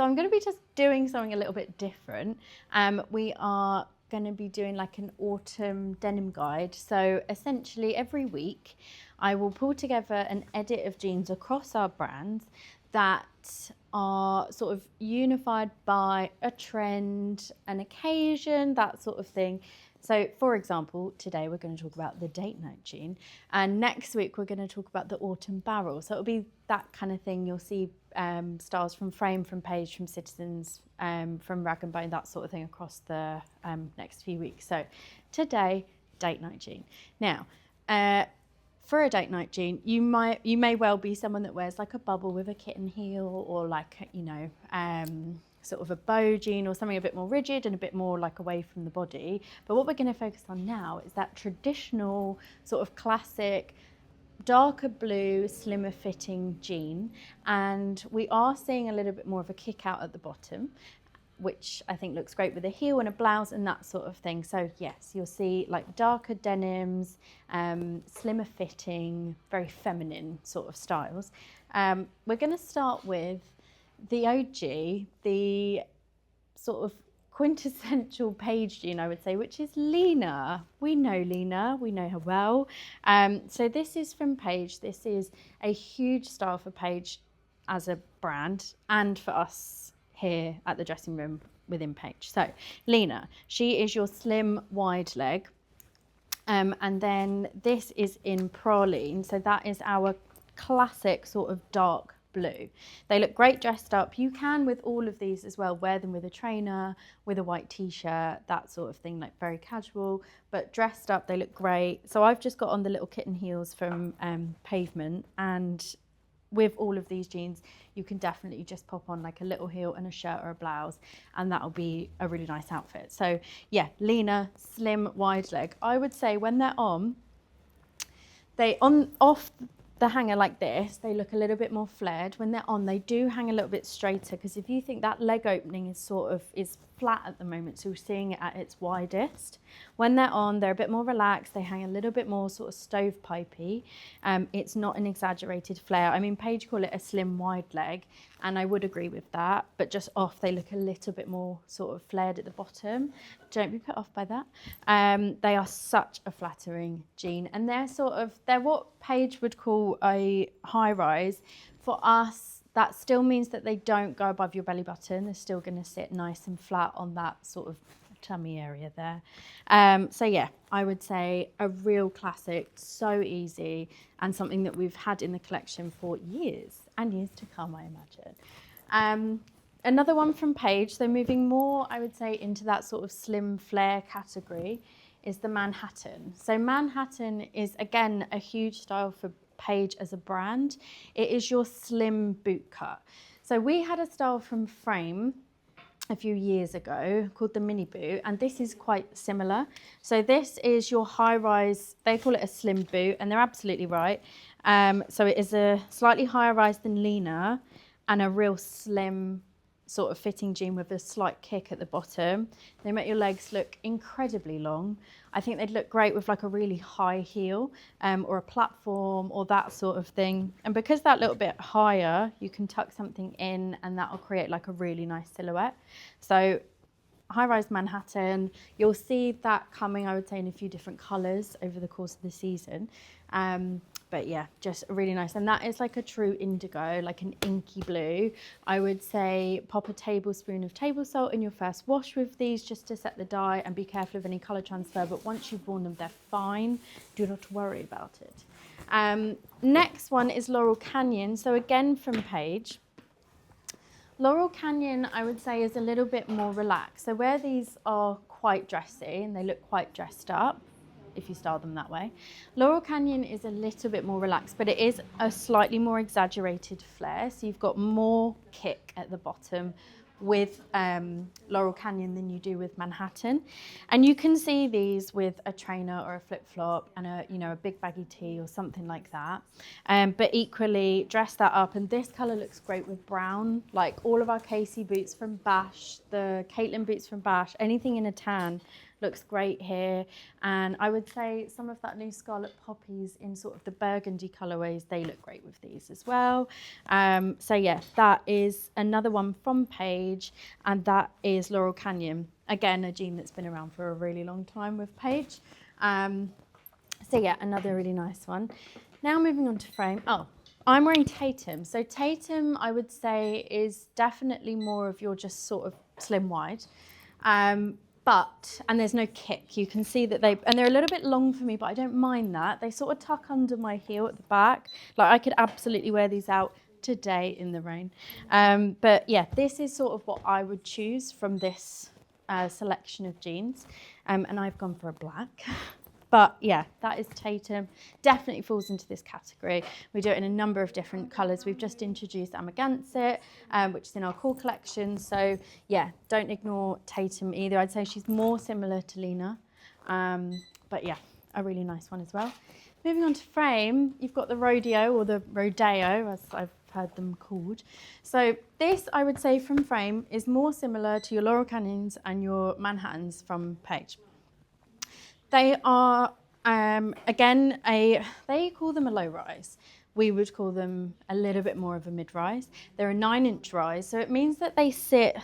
So I'm going to be just doing something a little bit different. We are going to be doing like an autumn denim guide. So essentially every week I will pull together an edit of jeans across our brands that are sort of unified by a trend, an occasion, that sort of thing. So for example, today we're going to talk about the date night jean, and next week we're going to talk about the autumn barrel. So it'll be that kind of thing. You'll see styles from Frame, from Page, from Citizens, from Rag and Bone, that sort of thing across the next few weeks. So today, date night jean. Now, for a date night jean, you may well be someone that wears like a bubble with a kitten heel, or like, you know, sort of a bow jean or something a bit more rigid and a bit more like away from the body. But what we're going to focus on now is that traditional sort of classic darker blue, slimmer fitting jean. And we are seeing a little bit more of a kick out at the bottom, which I think looks great with a heel and a blouse and that sort of thing. So yes, you'll see like darker denims, slimmer fitting, very feminine sort of styles. We're going to start with the OG, the sort of quintessential Paige jean, I would say, which is Lena. We know Lena, we know her well. So this is from Paige. This is a huge style for Paige as a brand and for us here at the dressing room within Paige. So Lena, she is your slim wide leg. And then this is in praline. So that is our classic sort of dark blue. They look great dressed up. You can, with all of these as well, wear them with a trainer, with a white t-shirt, that sort of thing, like very casual, but dressed up, they look great. So I've just got on the little kitten heels from Pavement, and with all of these jeans, you can definitely just pop on like a little heel and a shirt or a blouse, and that'll be a really nice outfit. So yeah, Lena, slim, wide leg. I would say when they're on, off the hanger like this, they look a little bit more flared. When they're on, they do hang a little bit straighter, because if you think that leg opening is flat at the moment, so we're seeing it at its widest. When they're on, they're a bit more relaxed. They hang a little bit more sort of stovepipey. It's not an exaggerated flare. I mean, Paige call it a slim wide leg, and I would agree with that, but just off, they look a little bit more sort of flared at the bottom. Don't be put off by that. They are such a flattering jean, and they're what Paige would call a high rise. For us, that still means that they don't go above your belly button. They're still going to sit nice and flat on that sort of tummy area there. So yeah, I would say a real classic, so easy, and something that we've had in the collection for years and years to come, I imagine. Another one from Paige, so moving more, I would say, into that sort of slim flare category, is the Manhattan. So Manhattan is, again, a huge style for Paige as a brand. It is your slim boot cut. So we had a style from Frame a few years ago called the mini boot, and this is quite similar. So this is your high rise, they call it a slim boot, and they're absolutely right. So it is a slightly higher rise than Lena, and a real slim sort of fitting jean with a slight kick at the bottom. They make your legs look incredibly long. I think they'd look great with like a really high heel, or a platform, or that sort of thing. And because that little bit higher, you can tuck something in, and that'll create like a really nice silhouette. So high-rise Manhattan, you'll see that coming, I would say, in a few different colours over the course of the season. But yeah, just really nice. And that is like a true indigo, like an inky blue. I would say pop a tablespoon of table salt in your first wash with these, just to set the dye, and be careful of any colour transfer. But once you've worn them, they're fine. Do not worry about it. Next one is Laurel Canyon. So again from Paige. Laurel Canyon, I would say, is a little bit more relaxed. So where these are quite dressy and they look quite dressed up, if you style them that way, Laurel Canyon is a little bit more relaxed, but it is a slightly more exaggerated flare. So you've got more kick at the bottom with Laurel Canyon than you do with Manhattan. And you can see these with a trainer or a flip-flop and a big baggy tee or something like that. But equally, dress that up. And this colour looks great with brown, like all of our Casey boots from Bash, the Caitlin boots from Bash, anything in a tan looks great here. And I would say some of that new Scarlet Poppies in sort of the burgundy colourways, they look great with these as well. So yeah, that is another one from Paige, and that is Laurel Canyon. Again, a jean that's been around for a really long time with Paige. So yeah, another really nice one. Now moving on to Frame. Oh, I'm wearing Tatum. So Tatum, I would say, is definitely more of your just sort of slim wide. And there's no kick. You can see that they're a little bit long for me, but I don't mind that. They sort of tuck under my heel at the back. Like I could absolutely wear these out today in the rain. But yeah, this is sort of what I would choose from this selection of jeans. And I've gone for a black. But yeah, that is Tatum. Definitely falls into this category. We do it in a number of different colours. We've just introduced Amagansett, which is in our core collection. So yeah, don't ignore Tatum either. I'd say she's more similar to Lena. But yeah, a really nice one as well. Moving on to Frame, you've got the Rodeo, or the Rodeo, as I've heard them called. So this, I would say, from Frame is more similar to your Laurel Canyons and your Manhattans from Paige. They are, again, they call them a low rise. We would call them a little bit more of a mid rise. They're a 9-inch rise, so it means that they sit,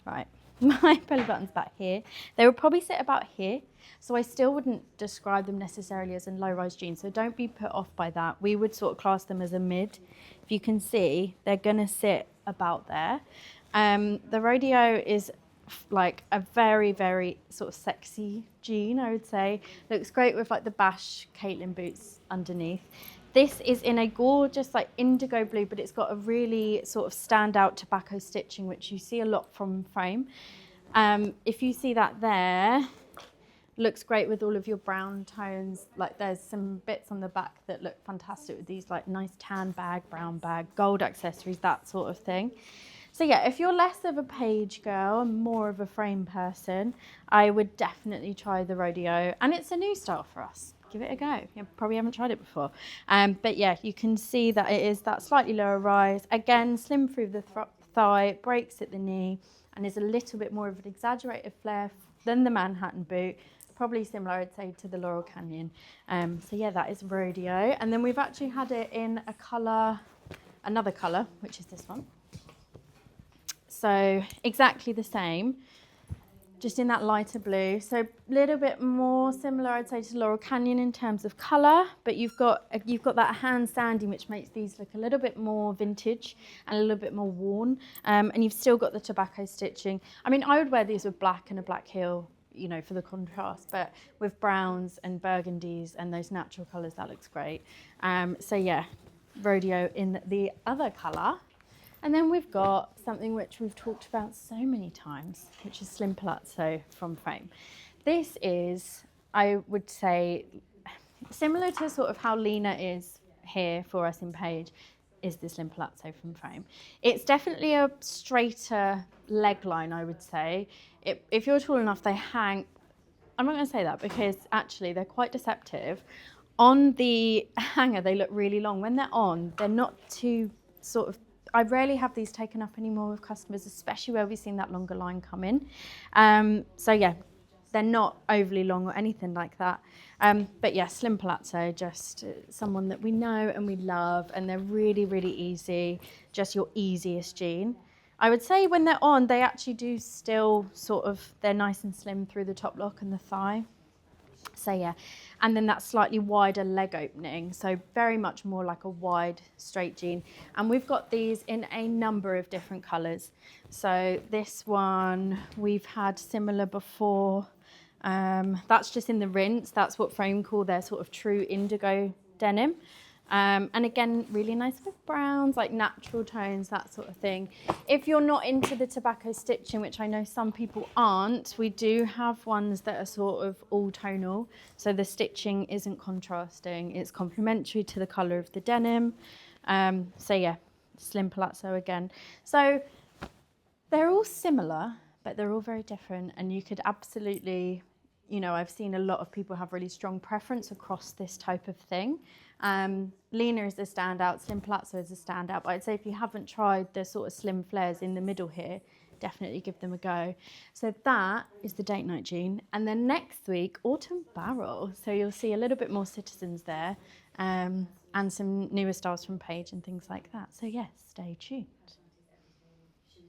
right, my belly button's back here. They would probably sit about here, so I still wouldn't describe them necessarily as a low rise jean, so don't be put off by that. We would sort of class them as a mid. If you can see, they're gonna sit about there. The Rodeo is like a very, very sort of sexy jean, I would say. Looks great with like the Bash Caitlin boots underneath. This is in a gorgeous like indigo blue, but it's got a really sort of standout tobacco stitching, which you see a lot from Frame. If you see that there, looks great with all of your brown tones. Like there's some bits on the back that look fantastic with these like nice tan bag, brown bag, gold accessories, that sort of thing. So yeah, if you're less of a Paige girl and more of a Frame person, I would definitely try the Rodeo. And it's a new style for us. Give it a go. You probably haven't tried it before. But yeah, you can see that it is that slightly lower rise. Again, slim through the thigh, breaks at the knee, and is a little bit more of an exaggerated flare than the Manhattan boot. Probably similar, I'd say, to the Laurel Canyon. So yeah, that is Rodeo. And then we've actually had it in a colour, another colour, which is this one. So exactly the same, just in that lighter blue. So a little bit more similar, I'd say, to Laurel Canyon in terms of colour, but you've got that hand sanding, which makes these look a little bit more vintage and a little bit more worn. And you've still got the tobacco stitching. I mean, I would wear these with black and a black heel, you know, for the contrast, but with browns and burgundies and those natural colours, that looks great. So yeah, Rodeo in the other colour. And then we've got something which we've talked about so many times, which is Slim Palazzo from Frame. This is, I would say, similar to sort of how Lena is here for us in Paige, is the Slim Palazzo from Frame. It's definitely a straighter leg line, I would say. If you're tall enough, they hang. I'm not going to say that because actually they're quite deceptive. On the hanger, they look really long. When they're on, they're not too sort of, I rarely have these taken up anymore with customers, especially where we've seen that longer line come in. So yeah, they're not overly long or anything like that. But yeah, Slim Palazzo, just someone that we know and we love, and they're really, really easy, just your easiest jean. I would say when they're on, they actually do still sort of, they're nice and slim through the top lock and the thigh. So yeah, and then that slightly wider leg opening, so very much more like a wide straight jean. And we've got these in a number of different colours. So this one we've had similar before. That's just in the rinse. That's what Frame call their sort of true indigo denim. And again, really nice with browns, like natural tones, that sort of thing. If you're not into the tobacco stitching, which I know some people aren't, we do have ones that are sort of all tonal. So the stitching isn't contrasting. It's complementary to the colour of the denim. So yeah, Slim Palazzo again. So they're all similar, but they're all very different. And you could absolutely, you know, I've seen a lot of people have really strong preference across this type of thing. Lena is a standout, Slim Palazzo is a standout, but I'd say if you haven't tried the sort of slim flares in the middle here, definitely give them a go. So that is the date night jean. And then next week, autumn barrel. So you'll see a little bit more Citizens there, and some newer styles from Paige and things like that. So yes, stay tuned.